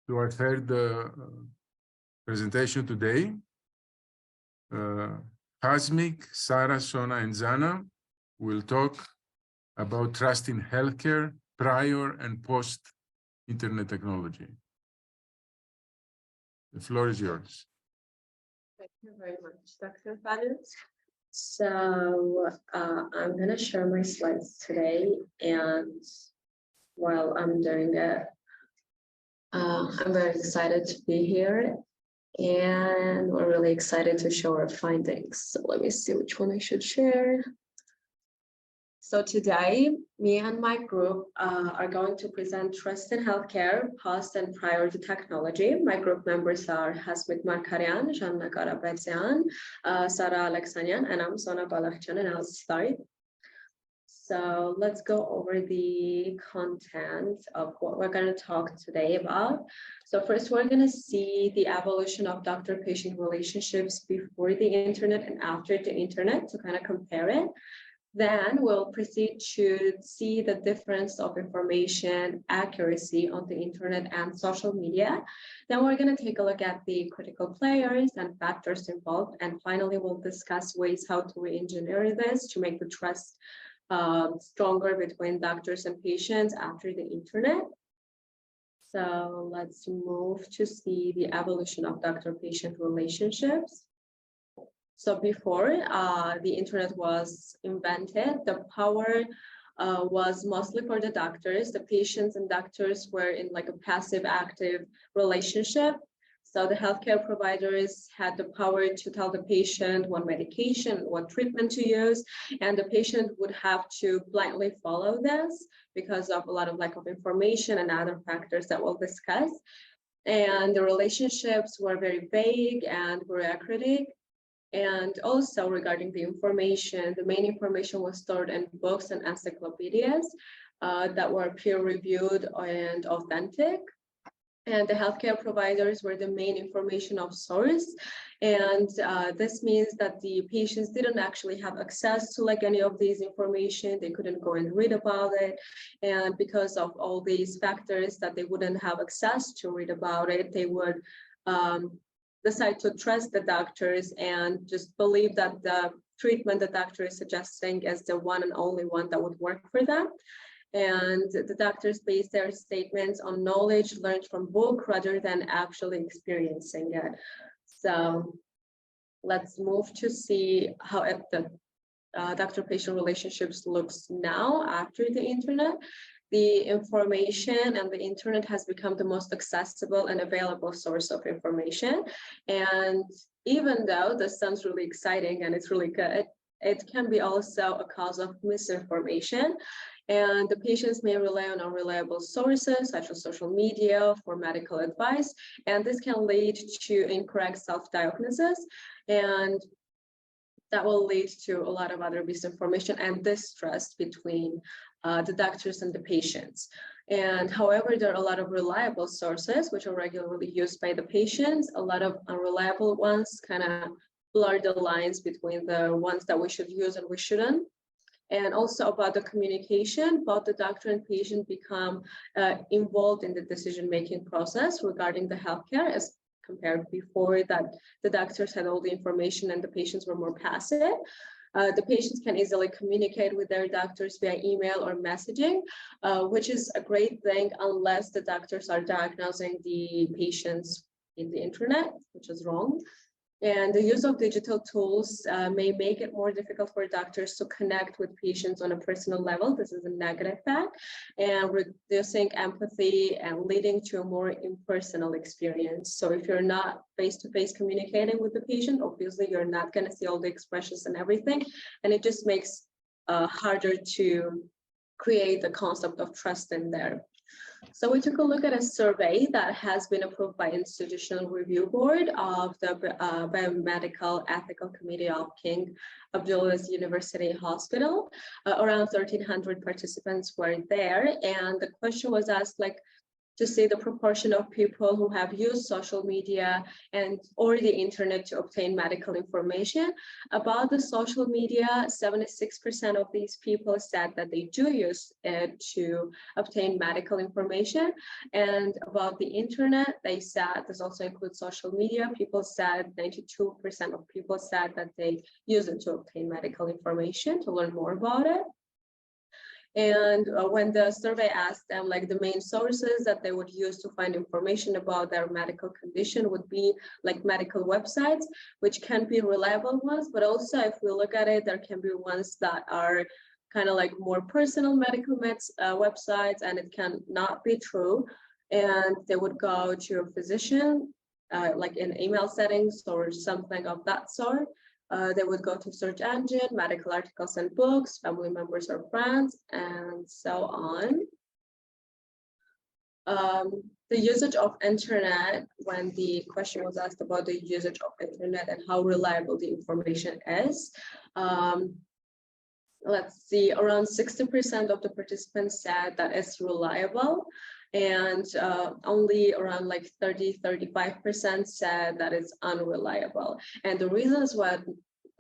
to our third presentation today. Hasmik, Sarah, Sona, and Zana will talk about trust in healthcare prior and post-internet technology. The floor is yours. Thank you very much, Dr. Fadil. So I'm going to share my slides today, and while I'm doing it, I'm very excited to be here, and we're really excited to show our findings. So let me see which one I should share. So today, me and my group are going to present trust in healthcare, post and prior to technology. My group members are Hasmik Markaryan, Janna Karapetyan, Sarah Alexanian, and I'm Sona Balakhchan, and I'll start. So let's go over the content of what we're going to talk today about. So first, we're going to see the evolution of doctor-patient relationships before the internet and after the internet to kind of compare it. Then we'll proceed to see the difference of information accuracy on the internet and social media. Then we're going to take a look at the critical players and factors involved. And finally, we'll discuss ways how to re-engineer this to make the trust stronger between doctors and patients after the internet. So let's move to see the evolution of doctor-patient relationships. So before the internet was invented, the power was mostly for the doctors. The patients and doctors were in like a passive active relationship. So the healthcare providers had the power to tell the patient what medication, what treatment to use, and the patient would have to blindly follow this because of a lot of lack of information and other factors that we'll discuss. And the relationships were very vague and bureaucratic. And also regarding the information, the main information was stored in books and encyclopedias that were peer-reviewed and authentic. And the healthcare providers were the main information of source. And this means that the patients didn't actually have access to like any of these information. They couldn't go and read about it. And because of all these factors that they wouldn't have access to read about it, they would decide to trust the doctors and just believe that the treatment the doctor is suggesting is the one and only one that would work for them. And the doctors base their statements on knowledge learned from book rather than actually experiencing it. So let's move to see how the doctor-patient relationships looks now after the internet. The information and the internet has become the most accessible and available source of information. And even though this sounds really exciting and it's really good, it can be also a cause of misinformation. And the patients may rely on unreliable sources such as social media for medical advice. And this can lead to incorrect self-diagnosis. And that will lead to a lot of other misinformation and distrust between the doctors and the patients. And however, there are a lot of reliable sources which are regularly used by the patients. A lot of unreliable ones kind of blur the lines between the ones that we should use and we shouldn't. And also about the communication, both the doctor and patient become involved in the decision-making process regarding the healthcare as compared before that the doctors had all the information and the patients were more passive. The patients can easily communicate with their doctors via email or messaging, which is a great thing unless the doctors are diagnosing the patients in the internet, which is wrong. And the use of digital tools may make it more difficult for doctors to connect with patients on a personal level. This is a negative fact, and reducing empathy and leading to a more impersonal experience. So if you're not face-to-face communicating with the patient, obviously you're not going to see all the expressions and everything, and it just makes harder to create the concept of trust in there. So we took a look at a survey that has been approved by Institutional Review Board of the Biomedical Ethical Committee of King Abdulaziz University Hospital. Around 1,300 participants were there, and the question was asked, like, to see the proportion of people who have used social media and or the internet to obtain medical information. About the social media, 76% of these people said that they do use it to obtain medical information. And about the internet, they said, this also includes social media, people said 92% of people said that they use it to obtain medical information, to learn more about it. And when the survey asked them, like the main sources that they would use to find information about their medical condition would be like medical websites, which can be reliable ones, but also if we look at it, there can be ones that are kind of like more personal medical websites, and it can not be true. And they would go to a physician, like in email settings or something of that sort. They would go to search engine, medical articles and books, family members or friends, and so on. The usage of internet, when the question was asked about the usage of internet and how reliable the information is, let's see, around 60% of the participants said that it's reliable, and only around like 30-35% said that it's unreliable. And the reasons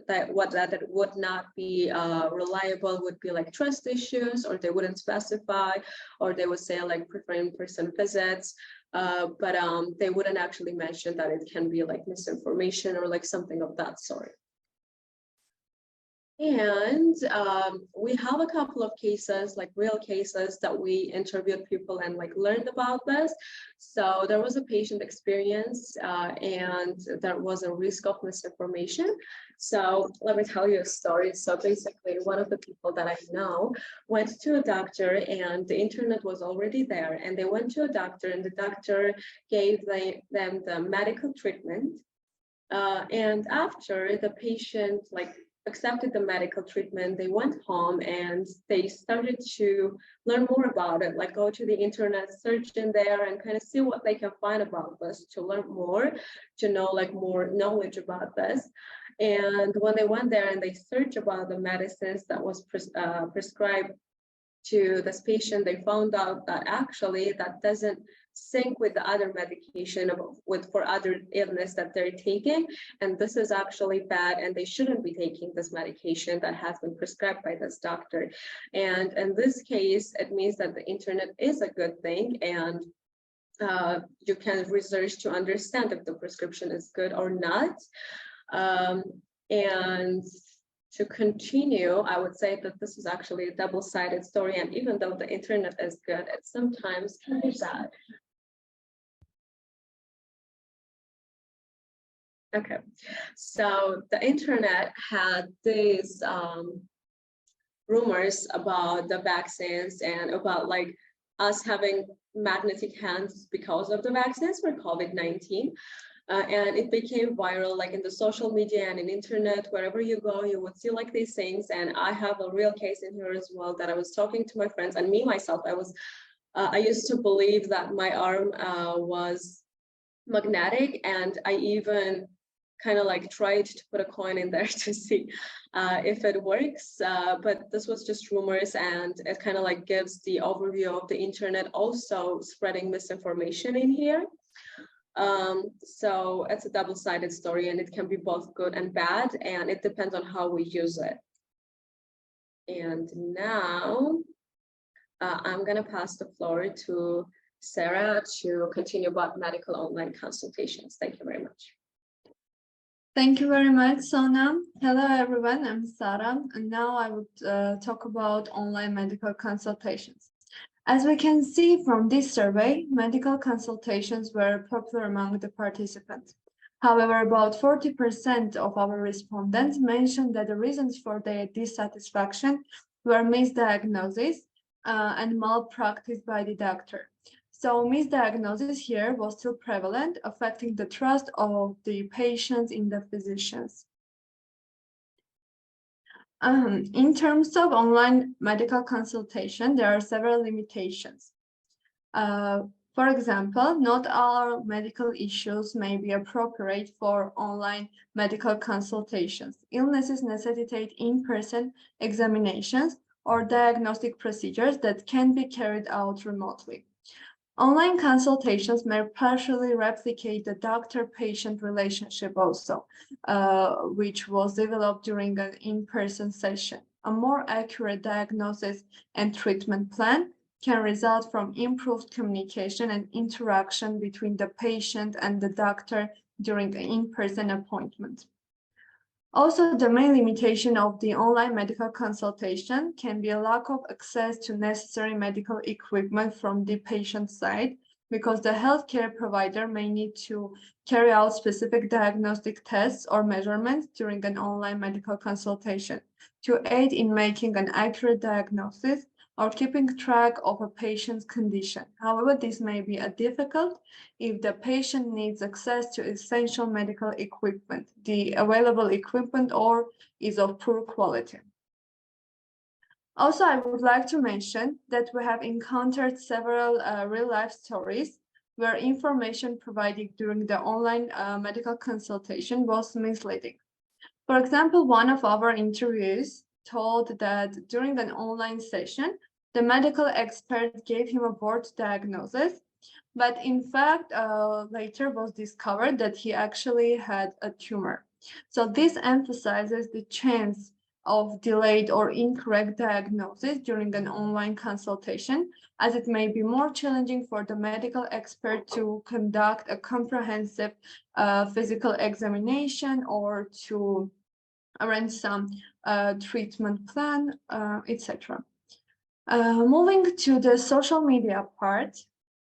that it would not be reliable would be like trust issues, or they wouldn't specify, or they would say like prefer in-person visits, but they wouldn't actually mention that it can be like misinformation or like something of that sort. And we have a couple of cases, like real cases, that we interviewed people and like learned about this. So there was a patient experience and there was a risk of misinformation. So let me tell you a story. So basically, one of the people that I know went to a doctor, and the internet was already there, and they went to a doctor, and the doctor gave them the medical treatment. And after the patient accepted the medical treatment, they went home and they started to learn more about it, like go to the internet, search in there and kind of see what they can find about this, to learn more, to know like more knowledge about this. And when they went there and they searched about the medicines that was prescribed to this patient, they found out that actually that doesn't sync with the other medication for other illness that they're taking, and this is actually bad, and they shouldn't be taking this medication that has been prescribed by this doctor. And in this case, it means that the internet is a good thing, and you can research to understand if the prescription is good or not. And to continue, I would say that this is actually a double-sided story, and even though the internet is good, it sometimes can be bad. Okay, so the internet had these rumors about the vaccines and about like us having magnetic hands because of the vaccines for COVID-19. And it became viral, like in the social media and in internet, wherever you go, you would see like these things. And I have a real case in here as well, that I was talking to my friends, and me myself, I used to believe that my arm was magnetic, and I even kind of like tried to put a coin in there to see if it works, but this was just rumors, and it kind of like gives the overview of the internet, also spreading misinformation in here. So it's a double-sided story, and it can be both good and bad, and it depends on how we use it. And now I'm gonna pass the floor to Sarah to continue about medical online consultations. Thank you very much. Thank you very much, Sona. Hello, everyone. I'm Sarah, and now I would talk about online medical consultations. As we can see from this survey, medical consultations were popular among the participants. However, about 40% of our respondents mentioned that the reasons for their dissatisfaction were misdiagnosis and malpractice by the doctor. So misdiagnosis here was still prevalent, affecting the trust of the patients in the physicians. In terms of online medical consultation, there are several limitations. For example, not all medical issues may be appropriate for online medical consultations. Illnesses necessitate in-person examinations or diagnostic procedures that can be carried out remotely. Online consultations may partially replicate the doctor-patient relationship also, which was developed during an in-person session. A more accurate diagnosis and treatment plan can result from improved communication and interaction between the patient and the doctor during an in-person appointment. Also, the main limitation of the online medical consultation can be a lack of access to necessary medical equipment from the patient side, because the healthcare provider may need to carry out specific diagnostic tests or measurements during an online medical consultation to aid in making an accurate diagnosis or keeping track of a patient's condition. However, this may be difficult if the patient needs access to essential medical equipment, the available equipment or is of poor quality. Also, I would like to mention that we have encountered several real-life stories where information provided during the online medical consultation was misleading. For example, one of our interviews told that during an online session, the medical expert gave him a board diagnosis, but in fact, later was discovered that he actually had a tumor. So this emphasizes the chance of delayed or incorrect diagnosis during an online consultation, as it may be more challenging for the medical expert to conduct a comprehensive physical examination or to arrange some treatment plan, etc. Moving to the social media part,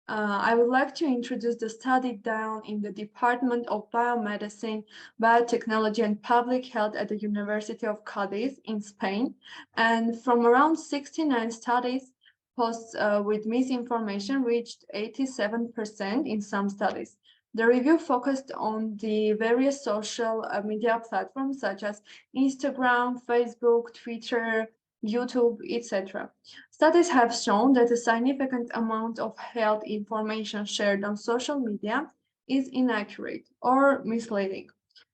I would like to introduce the study done in the Department of Biomedicine, Biotechnology and Public Health at the University of Cadiz in Spain. And from around 69 studies, posts with misinformation reached 87% in some studies. The review focused on the various social media platforms such as Instagram, Facebook, Twitter, YouTube, etc. Studies have shown that a significant amount of health information shared on social media is inaccurate or misleading.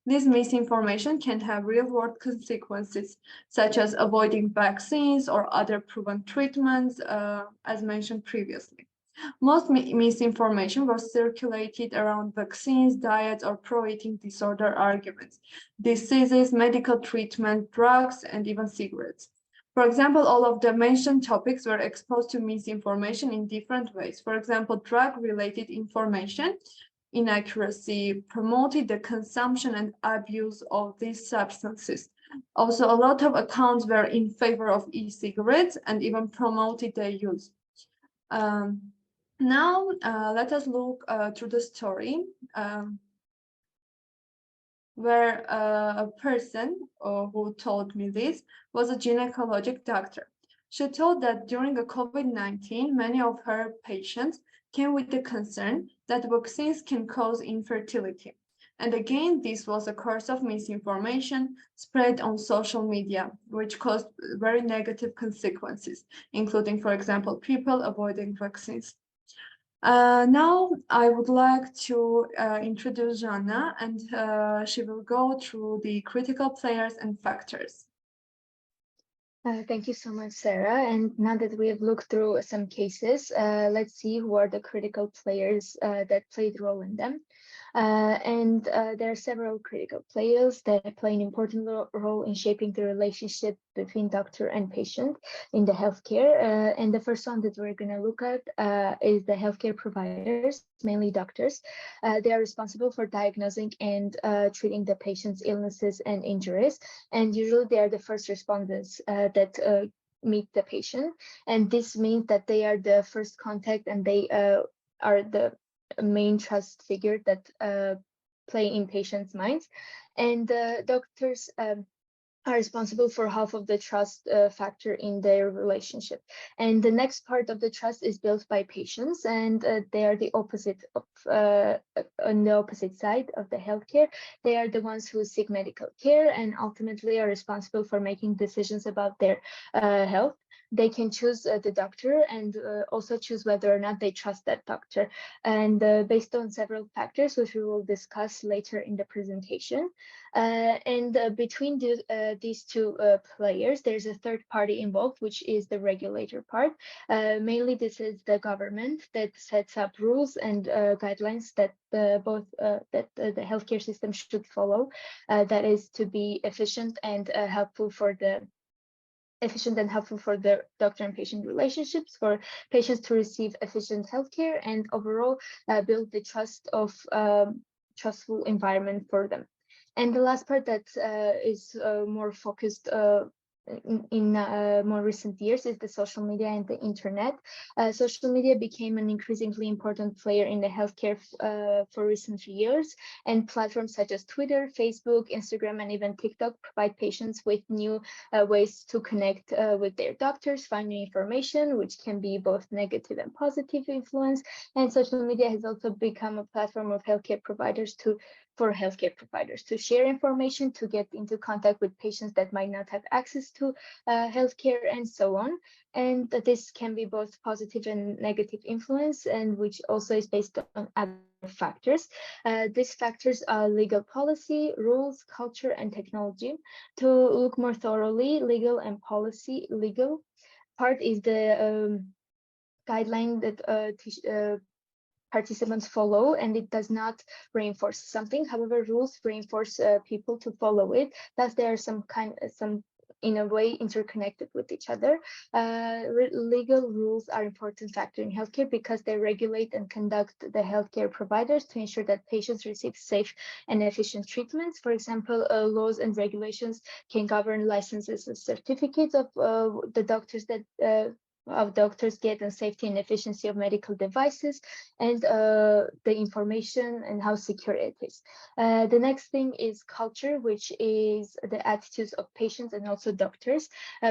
This misinformation can have real-world consequences, such as avoiding vaccines or other proven treatments, as mentioned previously. Most misinformation was circulated around vaccines, diets, or pro-eating disorder arguments, diseases, medical treatment, drugs, and even cigarettes. For example, all of the mentioned topics were exposed to misinformation in different ways. For example, drug-related information inaccuracy promoted the consumption and abuse of these substances. Also, a lot of accounts were in favor of e-cigarettes and even promoted their use. Now, let us look through the story where a person who told me this was a gynecologic doctor. She told that during the COVID-19, many of her patients came with the concern that vaccines can cause infertility. And again, this was a course of misinformation spread on social media, which caused very negative consequences, including, for example, people avoiding vaccines. Now I would like to introduce Jana, and she will go through the critical players and factors. Thank you so much, Sarah. And now that we have looked through some cases, let's see who are the critical players that played a role in them. There are several critical players that play an important role in shaping the relationship between doctor and patient in the healthcare. And the first one that we're going to look at is the healthcare providers, mainly doctors. They are responsible for diagnosing and treating the patient's illnesses and injuries. And usually they are the first responders that meet the patient. And this means that they are the first contact and they are the main trust figure that play in patients' minds. And doctors are responsible for half of the trust factor in their relationship. And the next part of the trust is built by patients, and they are the opposite of on the opposite side of the healthcare. They are the ones who seek medical care and ultimately are responsible for making decisions about their health. they can choose the doctor and also choose whether or not they trust that doctor. And based on several factors, which we will discuss later in the presentation. Between these two players, there's a third party involved, which is the regulator part. Mainly, this is the government that sets up rules and guidelines that the healthcare system should follow. That is to be efficient and helpful for the doctor and patient relationships, for patients to receive efficient healthcare, and overall build the trustful environment for them. And the last part that is more focused in more recent years is the social media and the internet. Social media became an increasingly important player in the healthcare for recent years, and platforms such as Twitter, Facebook, Instagram, and even TikTok provide patients with new ways to connect with their doctors, find new information, which can be both negative and positive influence. And social media has also become a platform of for healthcare providers to share information, to get into contact with patients that might not have access to healthcare, and so on. And this can be both positive and negative influence, and which also is based on other factors. These factors are legal policy, rules, culture, and technology. To look more thoroughly, legal and policy. Legal part is the guideline that participants follow, and it does not reinforce something. However, rules reinforce people to follow it. Thus, there are some in a way interconnected with each other. Legal rules are important factor in healthcare because they regulate and conduct the healthcare providers to ensure that patients receive safe and efficient treatments. For example, laws and regulations can govern licenses and certificates of the doctors that doctors get, and safety and efficiency of medical devices, and the information and how secure it is. The next thing is culture, which is the attitudes of patients and also doctors.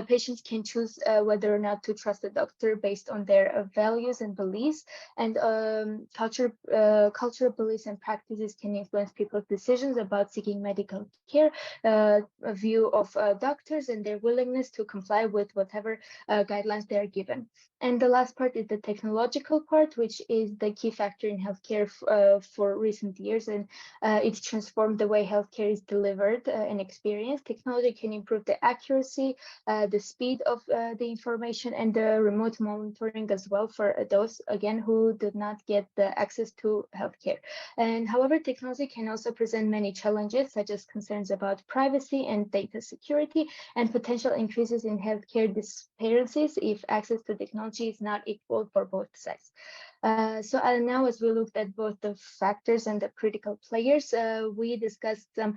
Patients can choose whether or not to trust a doctor based on their values and beliefs, and cultural beliefs and practices can influence people's decisions about seeking medical care, a view of doctors, and their willingness to comply with whatever guidelines they are given. And the last part is the technological part, which is the key factor in healthcare for recent years, and it's transformed the way healthcare is delivered and experienced. Technology can improve the accuracy, the speed of the information, and the remote monitoring as well for those, again, who did not get the access to healthcare. And however, technology can also present many challenges, such as concerns about privacy and data security, and potential increases in healthcare disparities if access to technology is not equal for both sides. Now, as we looked at both the factors and the critical players, we discussed some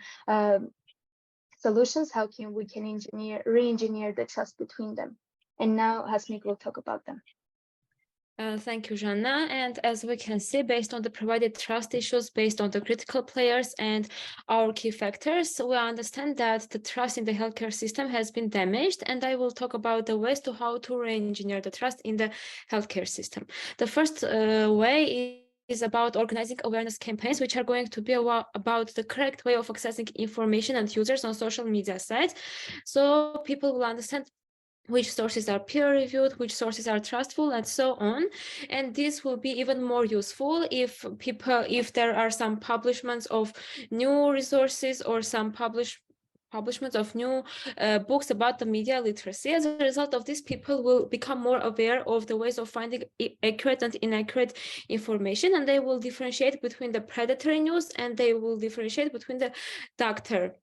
solutions, how we can re-engineer the trust between them. And now Hasmik will talk about them. Thank you, Jana. And as we can see, based on the provided trust issues, based on the critical players and our key factors, we understand that the trust in the healthcare system has been damaged. And I will talk about the ways to how to re-engineer the trust in the healthcare system. The first way is about organizing awareness campaigns, which are going to be about the correct way of accessing information and users on social media sites. So people will understand which sources are peer-reviewed, which sources are trustful, and so on. And this will be even more useful if there are some publishments of new resources or some publishments of new books about the media literacy. As a result of this, people will become more aware of the ways of finding accurate and inaccurate information, and they will differentiate between the predatory news, and they will differentiate between the doctor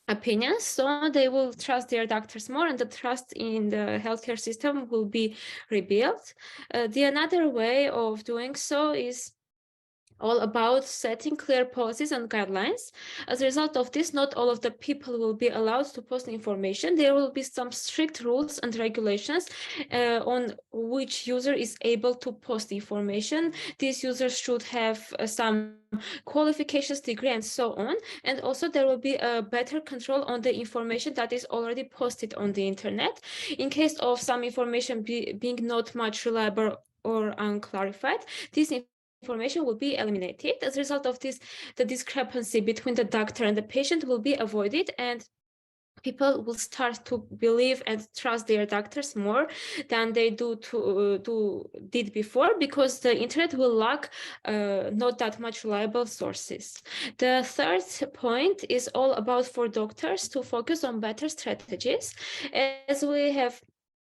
opinions, so they will trust their doctors more, and the trust in the healthcare system will be rebuilt. The another way of doing so is all about setting clear policies and guidelines. As a result of this, not all of the people will be allowed to post information. There will be some strict rules and regulations on which user is able to post information. These users should have some qualifications, degree, and so on. And also there will be a better control on the information that is already posted on the internet. In case of some information being not much reliable or unclarified, this information will be eliminated. As a result of this, the discrepancy between the doctor and the patient will be avoided, and people will start to believe and trust their doctors more than they did before, because the internet will lack not that much reliable sources. The third point is all about for doctors to focus on better strategies, as we have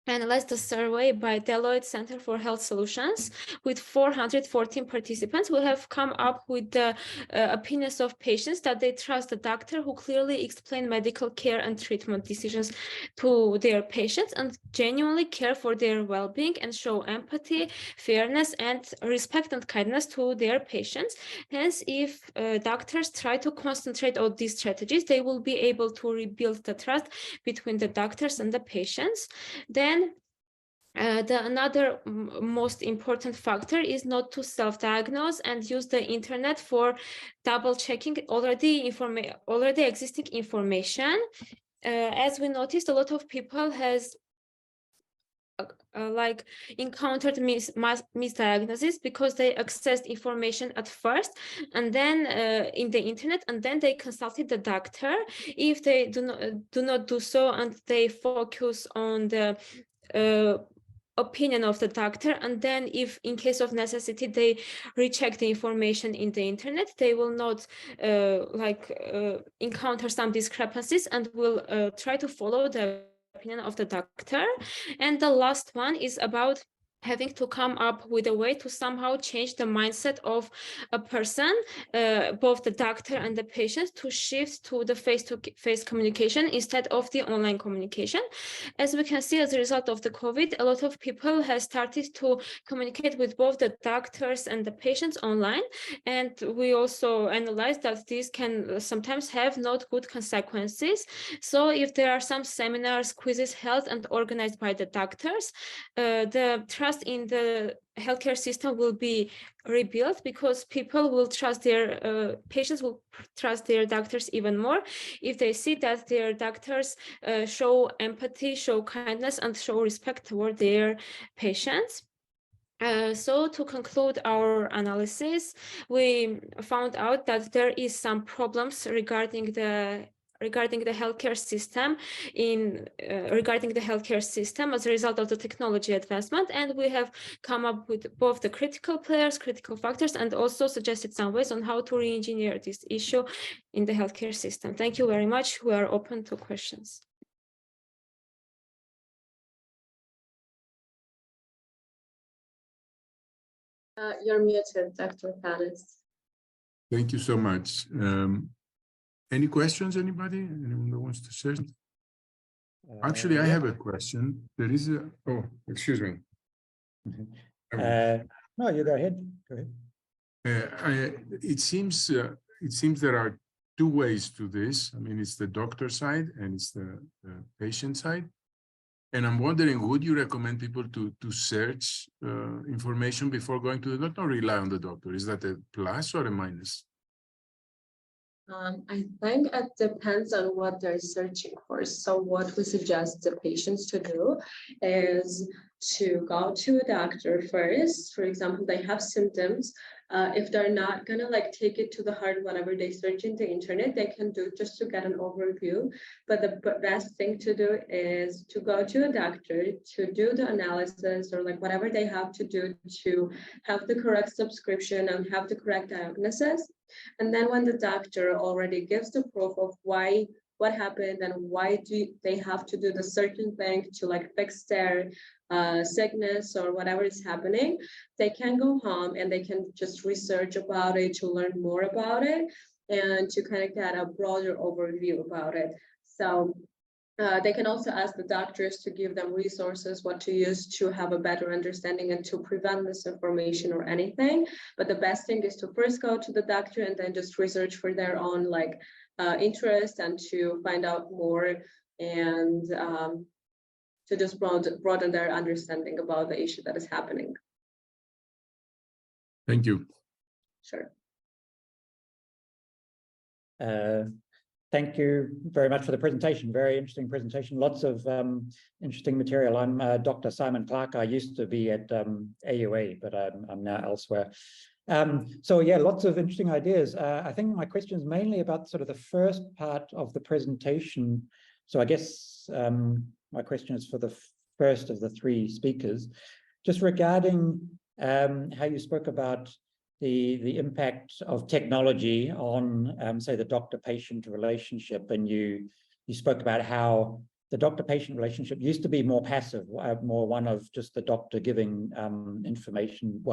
analyzed the survey by Deloitte Center for Health Solutions with 414 participants. We have come up with the opinions of patients that they trust the doctor who clearly explain medical care and treatment decisions to their patients and genuinely care for their well-being and show empathy, fairness, and respect and kindness to their patients. Hence, if doctors try to concentrate on these strategies, they will be able to rebuild the trust between the doctors and the patients. Then another most important factor is not to self-diagnose and use the internet for double checking already existing information. As we noticed, a lot of people has like encountered misdiagnosis because they accessed information at first and then in the internet, and then they consulted the doctor. If they do not do so and they focus on the opinion of the doctor, and then if in case of necessity they recheck the information in the internet, they will not encounter some discrepancies and will try to follow the opinion of the doctor. And the last one is about having to come up with a way to somehow change the mindset of a person, both the doctor and the patient, to shift to the face-to-face communication instead of the online communication. As we can see, as a result of the COVID, a lot of people have started to communicate with both the doctors and the patients online. And we also analyzed that this can sometimes have not good consequences. So if there are some seminars, quizzes held and organized by the doctors, the trust in the healthcare system will be rebuilt, because people will trust their patients will trust their doctors even more if they see that their doctors show empathy, show kindness, and show respect toward their patients. So to conclude our analysis, we found out that there is some problems regarding the healthcare system as a result of the technology advancement, and we have come up with both the critical players, critical factors, and also suggested some ways on how to re-engineer this issue in the healthcare system. Thank you very much. We are open to questions. You're muted, Dr. Panis. Thank you so much. Any questions, anybody? Anyone that wants to share? Actually, I have a question. There is a, oh, excuse me. No, you go ahead. Go ahead. It seems there are two ways to this. I mean, it's the doctor side and it's the patient side. And I'm wondering, would you recommend people to search information before going to the doctor, or rely on the doctor? Is that a plus or a minus? I think it depends on what they're searching for. So what we suggest the patients to do is to go to a doctor first. For example, they have symptoms. If they're not gonna take it to the heart whenever they search in the internet, they can do just to get an overview. But the best thing to do is to go to a doctor to do the analysis, or whatever they have to do to have the correct subscription and have the correct diagnosis. And then when the doctor already gives the proof of what happened and why do they have to do the certain thing to fix their sickness or whatever is happening, they can go home and they can just research about it to learn more about it and to kind of get a broader overview about it. So they can also ask the doctors to give them resources, what to use to have a better understanding and to prevent misinformation or anything. But the best thing is to first go to the doctor and then just research for their own interest and to find out more and to just broaden their understanding about the issue that is happening. Thank you. Sure. Thank you very much for the presentation. Very interesting presentation. Lots of interesting material. I'm Dr. Simon Clark. I used to be at AUA, but I'm now elsewhere. So yeah, lots of interesting ideas. I think my question is mainly about sort of the first part of the presentation, So I guess my question is for the first of the three speakers, just regarding how you spoke about the impact of technology on, say, the doctor-patient relationship, and you spoke about how the doctor-patient relationship used to be more passive, more one of just the doctor giving information,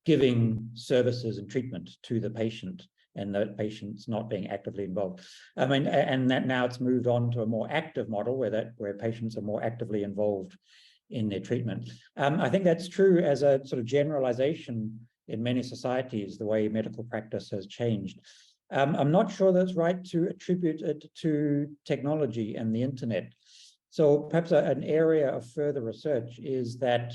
giving services and treatment to the patient, and the patient's not being actively involved. I mean, and that now it's moved on to a more active model where patients are more actively involved in their treatment. I think that's true as a sort of generalization in many societies, the way medical practice has changed. I'm not sure that's right to attribute it to technology and the internet. So perhaps an area of further research is that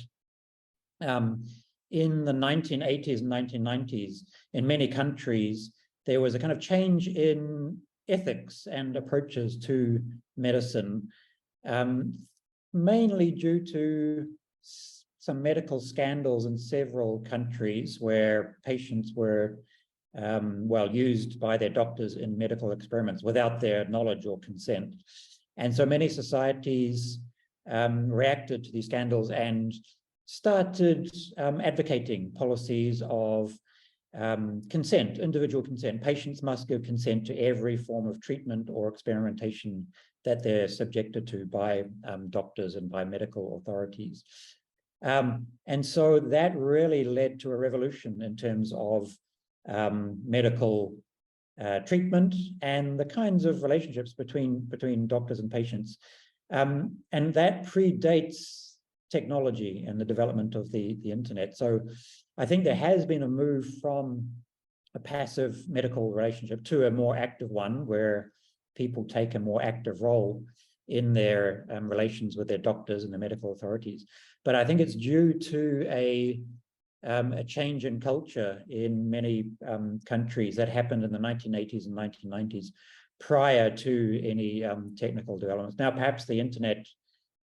in the 1980s and 1990s, in many countries, there was a kind of change in ethics and approaches to medicine, mainly due to some medical scandals in several countries where patients were used by their doctors in medical experiments without their knowledge or consent. And so many societies reacted to these scandals and started advocating policies of consent, individual consent. Patients must give consent to every form of treatment or experimentation that they're subjected to by doctors and by medical authorities. And so that really led to a revolution in terms of medical treatment and the kinds of relationships between doctors and patients. And that predates technology and the development of the internet. So I think there has been a move from a passive medical relationship to a more active one, where people take a more active role in their relations with their doctors and the medical authorities. But I think it's due to a change in culture in many countries that happened in the 1980s and 1990s, prior to any technical developments. Now, perhaps the internet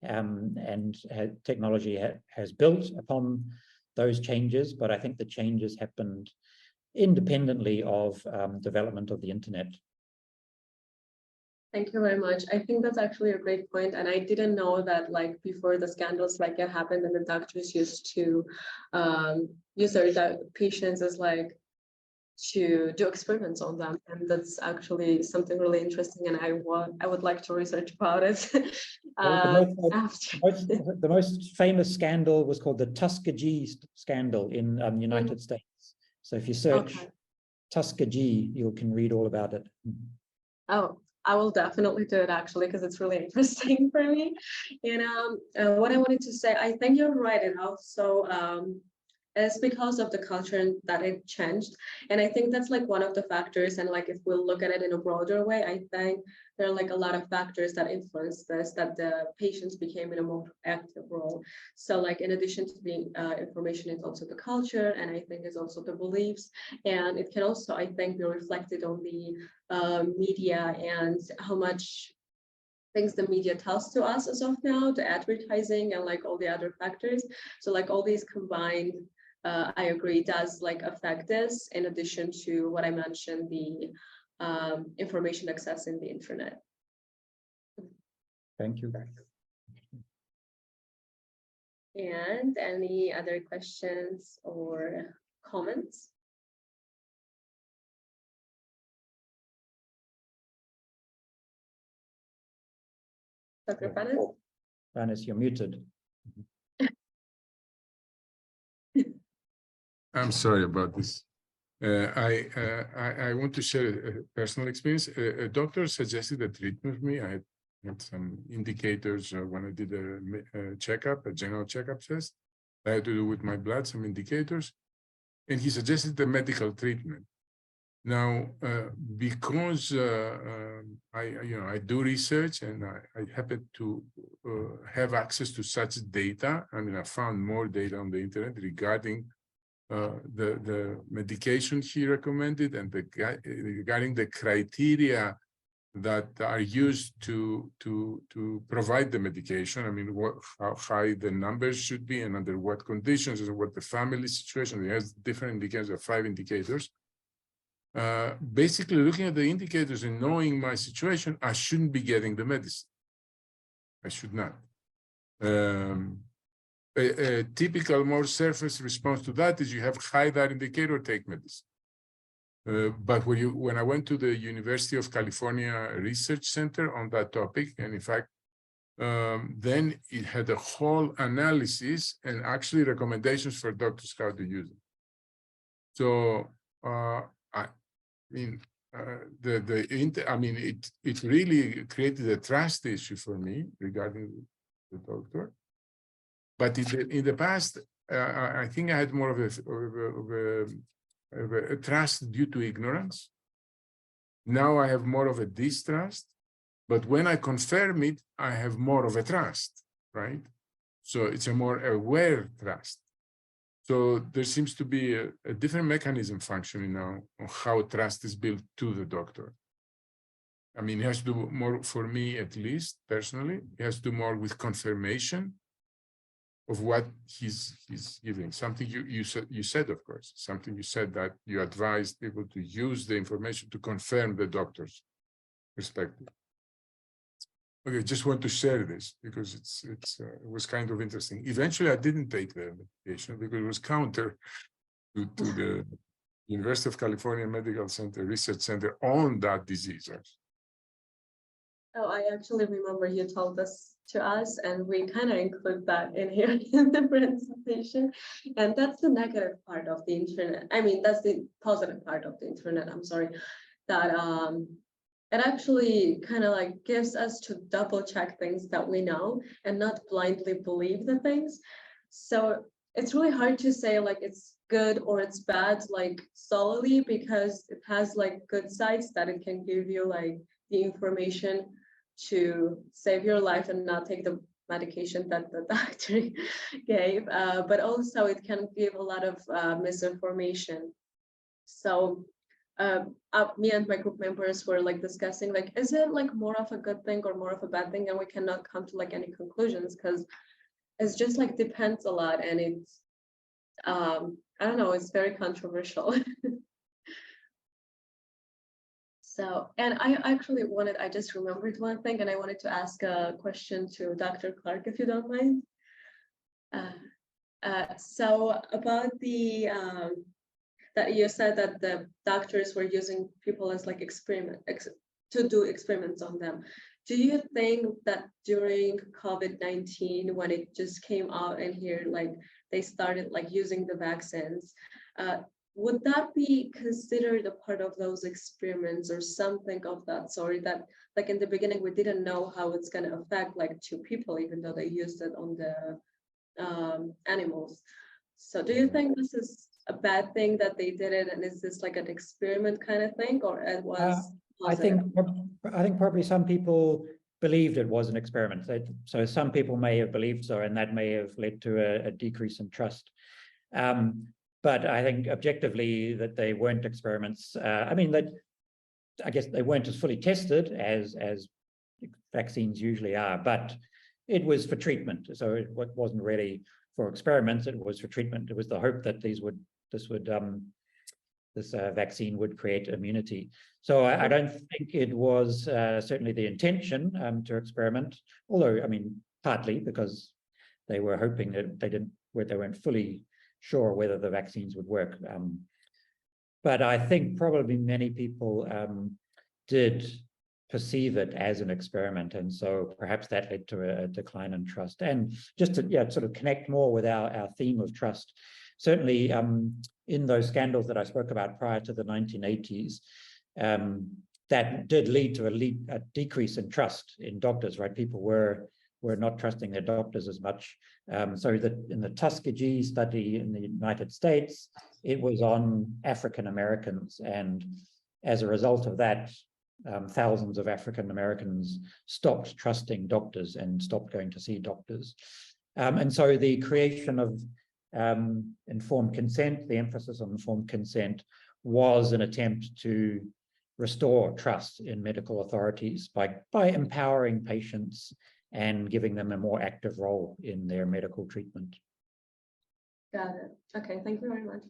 and technology has built upon those changes, but I think the changes happened independently of development of the internet. Thank you very much. I think that's actually a great point, and I didn't know that, like, before the scandals like it happened, and the doctors used to use their patients as like to do experiments on them, and that's actually something really interesting, and I would like to research about it. The most famous scandal was called the Tuskegee scandal in United States. So if you search Tuskegee, you can read all about it. Oh, I will definitely do it, actually, because it's really interesting for me. And what I wanted to say, I think you're right, and also it's because of the culture that it changed. And I think that's like one of the factors. And like, if we look at it in a broader way, I think there are like a lot of factors that influence this, that the patients became in a more active role. So like, in addition to the information, it's also the culture, and I think it's also the beliefs. And it can also, I think, be reflected on the media and how much things the media tells to us as of now, the advertising and like all the other factors. So like all these combined, I agree, does like affect this, in addition to what I mentioned, the information access in the internet. Thank you. And any other questions or comments? Dr. Panis? Panis, you're muted. I'm sorry about this. I want to share a personal experience. A doctor suggested a treatment for me. I had some indicators when I did a checkup, a general checkup test. I had to do with my blood, some indicators, and he suggested a medical treatment. Now, because I do research and I happen to have access to such data. I mean, I found more data on the internet regarding the medication he recommended and regarding the criteria that are used to provide the medication. I mean, how high the numbers should be and under what conditions and what the family situation. It has different indicators, 5 indicators. basically looking at the indicators and knowing my situation, I shouldn't be getting the medicine. I should not. A typical, more surface response to that is you have high that indicator, take medicine. But when I went to the University of California Research Center on that topic, and in fact, then it had a whole analysis and actually recommendations for doctors how to use it. So I mean, it really created a trust issue for me regarding the doctor. But in the past, I think I had more of a trust due to ignorance. Now I have more of a distrust, but when I confirm it, I have more of a trust, right? So it's a more aware trust. So there seems to be a different mechanism functioning now on how trust is built to the doctor. I mean, it has to do more, for me at least, personally, it has to do more with confirmation of what he's giving. Something you said, of course, something you said that you advised people to use the information to confirm the doctor's perspective. Okay, just want to share this because it was kind of interesting. Eventually, I didn't take the medication because it was counter to the University of California Medical Center Research Center on that disease. Oh, I actually remember you told this to us, and we kind of include that in here in the presentation. And that's the negative part of the internet. I mean, that's the positive part of the internet. I'm sorry, that it actually kind of like gives us to double check things that we know and not blindly believe the things. So it's really hard to say like it's good or it's bad, like solely because it has like good sides that it can give you like the information to save your life and not take the medication that the doctor gave, but also it can give a lot of misinformation. So me and my group members were like discussing like, is it like more of a good thing or more of a bad thing? And we cannot come to like any conclusions because it's just like depends a lot, and it's I don't know, it's very controversial. So, and I just remembered one thing, and I wanted to ask a question to Dr. Clark, if you don't mind. So about the, that you said that the doctors were using people as like to do experiments on them. Do you think that during COVID-19, when it just came out and here, like they started like using the vaccines, would that be considered a part of those experiments or something of that sort, that like in the beginning, we didn't know how it's going to affect like 2 people, even though they used it on the animals. So do you think this is a bad thing that they did it? And is this like an experiment kind of thing, or it was? I think probably some people believed it was an experiment. So some people may have believed so, and that may have led to a decrease in trust. But I think objectively that they weren't experiments. I mean, that I guess they weren't as fully tested as vaccines usually are, but it was for treatment. So it wasn't really for experiments. It was for treatment. It was the hope that this vaccine would create immunity. So I don't think it was certainly the intention to experiment, although I mean partly because they were hoping that they weren't fully sure whether the vaccines would work. But I think probably many people did perceive it as an experiment. And so perhaps that led to a decline in trust. And just to sort of connect more with our theme of trust, certainly in those scandals that I spoke about prior to the 1980s, that did lead to a decrease in trust in doctors, right? People were not trusting their doctors as much. So that in the Tuskegee study in the United States, it was on African Americans. And as a result of that, thousands of African Americans stopped trusting doctors and stopped going to see doctors. And so the creation of informed consent, the emphasis on informed consent, was an attempt to restore trust in medical authorities by empowering patients and giving them a more active role in their medical treatment. Got it. Okay, thank you very much.